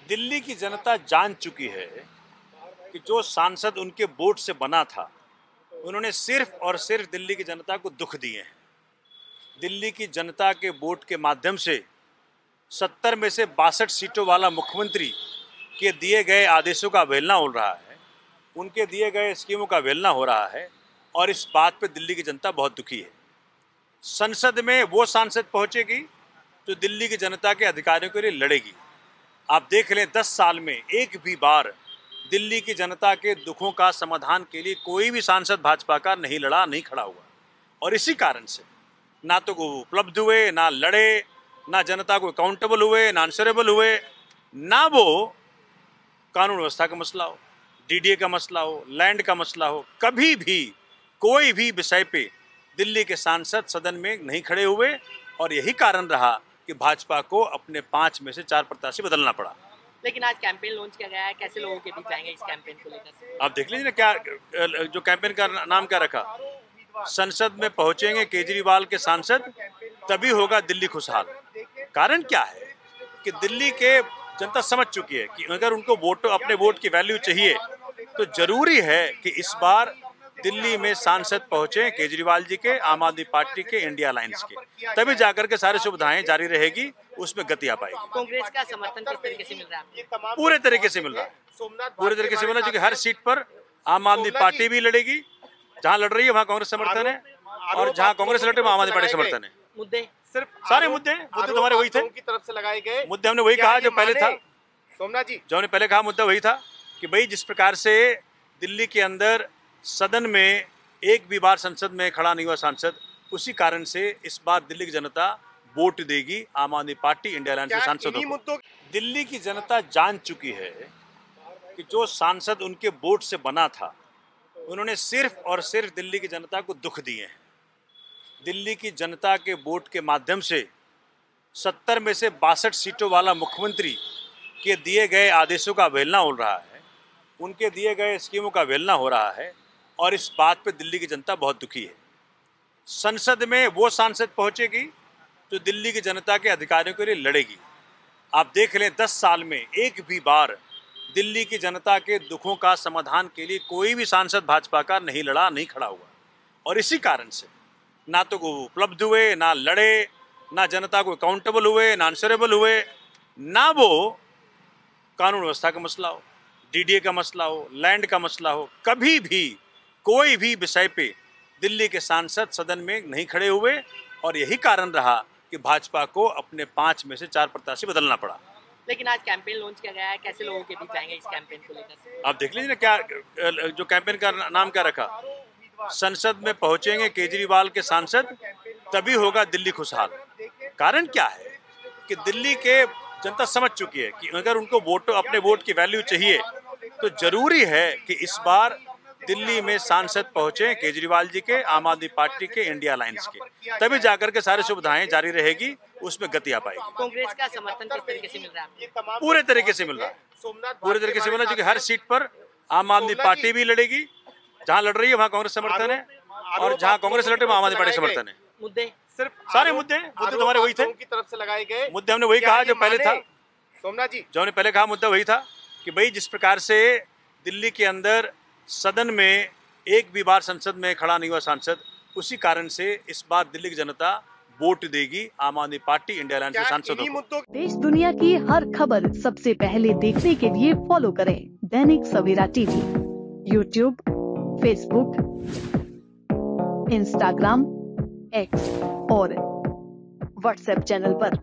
दिल्ली की जनता जान चुकी है कि जो सांसद उनके वोट से बना था, उन्होंने सिर्फ और सिर्फ दिल्ली की जनता को दुख दिए हैं। दिल्ली की जनता के वोट के माध्यम से 70 में से 62 सीटों वाला मुख्यमंत्री के दिए गए आदेशों का अवहेलना हो रहा है, उनके दिए गए स्कीमों का अवहेलना हो रहा है और इस बात पे दिल्ली की जनता बहुत दुखी है। संसद में वो सांसद पहुंचेगी जो दिल्ली की जनता के अधिकारियों के लिए लड़ेगी। आप देख लें 10 साल में एक भी बार दिल्ली की जनता के दुखों का समाधान के लिए कोई भी सांसद भाजपा का नहीं लड़ा, नहीं खड़ा हुआ। और इसी कारण से ना तो वो उपलब्ध हुए, ना लड़े, ना जनता को अकाउंटेबल हुए, ना आंसरेबल हुए, ना वो कानून व्यवस्था का मसला हो, डीडीए का मसला हो, लैंड का मसला हो, कभी भी कोई भी विषय पे दिल्ली के सांसद सदन में नहीं खड़े हुए। और यही कारण रहा कि भाजपा को अपने 5 में से 4 प्रत्याशी बदलना पड़ा। लेकिन आज कैंपेन लॉन्च किया गया है, कैसे लोगों के बीच जाएंगे इस कैंपेन को लेकर? आप देख लीजिए ना, क्या जो कैंपेन का नाम क्या रखा, संसद में पहुंचेंगे केजरीवाल के सांसद, तभी होगा दिल्ली खुशहाल। कारण क्या है कि दिल्ली के जनता समझ चुकी है कि अगर उनको वोट, अपने वोट की वैल्यू चाहिए, तो जरूरी है कि इस बार दिल्ली में सांसद पहुंचे केजरीवाल जी के, आम आदमी पार्टी के, इंडिया अलायंस के, तभी जाकर के सारी सुविधाएं जारी रहेगी, उसमें गति आ पाएगी। कांग्रेस का समर्थन किस तरीके से मिल रहा है? पूरे तरीके से मिल रहा है, पूरे तरीके से मिल रहा है, क्योंकि हर सीट पर आम आदमी पार्टी भी लड़ेगी। जहां लड़ रही है वहां कांग्रेस समर्थन है, और जहां कांग्रेस लड़े वहां आम आदमी पार्टी समर्थन है। मुद्दे सिर्फ सारे मुद्दे तो हमारे वही थे, की तरफ से लगाए गए मुद्दे हमने वही कहा जो पहले था। सोमनाथ जी, जो हमने पहले कहा मुद्दा वही था कि भाई जिस प्रकार से दिल्ली के अंदर सदन में एक भी बार संसद में खड़ा नहीं हुआ सांसद, उसी कारण से इस बार दिल्ली की जनता वोट देगी आम आदमी पार्टी, इंडिया अलायंस के सांसदों को। दिल्ली की जनता जान चुकी है कि जो सांसद उनके वोट से बना था, उन्होंने सिर्फ और सिर्फ दिल्ली की जनता को दुख दिए हैं। दिल्ली की जनता के वोट के माध्यम से 70 में से 62 सीटों वाला मुख्यमंत्री के दिए गए आदेशों का अवहेलना हो रहा है, उनके दिए गए स्कीमों का अवहेलना हो रहा है और इस बात पे दिल्ली की जनता बहुत दुखी है। संसद में वो सांसद पहुंचेगी जो दिल्ली की जनता के अधिकारियों के लिए लड़ेगी। आप देख लें 10 साल में एक भी बार दिल्ली की जनता के दुखों का समाधान के लिए कोई भी सांसद भाजपा का नहीं लड़ा, नहीं खड़ा हुआ। और इसी कारण से ना तो वो उपलब्ध हुए, ना लड़े, ना जनता को अकाउंटेबल हुए, ना आंसरेबल हुए, ना वो कानून व्यवस्था का मसला हो, डीडीए का मसला हो, लैंड का मसला हो, कभी भी कोई भी विषय पे दिल्ली के सांसद सदन में नहीं खड़े हुए। और यही कारण रहा कि भाजपा को अपने 5 में से 4 प्रत्याशी बदलना पड़ा। लेकिन आज कैंपेन लॉन्च किया गया है, कैसे लोगों के बीच जाएंगे इस कैंपेन को लेकर? आप देख लीजिए ना, क्या जो कैंपेन का नाम क्या रखा, संसद में पहुंचेंगे केजरीवाल के सांसद, तभी होगा दिल्ली खुशहाल। कारण क्या है कि दिल्ली के जनता समझ चुकी है कि अगर उनको वोट, अपने वोट की वैल्यू चाहिए, तो जरूरी है कि इस बार दिल्ली में सांसद पहुंचे केजरीवाल जी के, आम आदमी पार्टी के, इंडिया अलायंस के, तभी जाकर के सारी सुविधाएं जारी रहेगी, उसमें गति आ पाएगी। कांग्रेस का समर्थन किस तरीके से मिल रहा है? पूरे तरीके से मिल रहा है, पूरे तरीके से मिल रहा है, क्योंकि हर सीट पर आम आदमी पार्टी भी लड़ेगी। जहां लड़ रही है वहां कांग्रेस समर्थन है, और जहां कांग्रेस लड़े वहां आम आदमी पार्टी समर्थन है। मुद्दे सिर्फ सारे मुद्दे तो हमारे वही थे, की तरफ से लगाए गए मुद्दे हमने वही कहा जो पहले था। सोमनाथ जी, जो हमने पहले कहा मुद्दा वही था कि भाई जिस प्रकार से दिल्ली के अंदर सदन में एक भी बार संसद में खड़ा नहीं हुआ सांसद, उसी कारण से इस बार दिल्ली की जनता वोट देगी आम आदमी पार्टी, इंडिया अलायंस के सांसदों को। देश दुनिया की हर खबर सबसे पहले देखने के लिए फॉलो करें Dainik Savera TV, YouTube, Facebook, Instagram, X और व्हाट्सएप चैनल पर।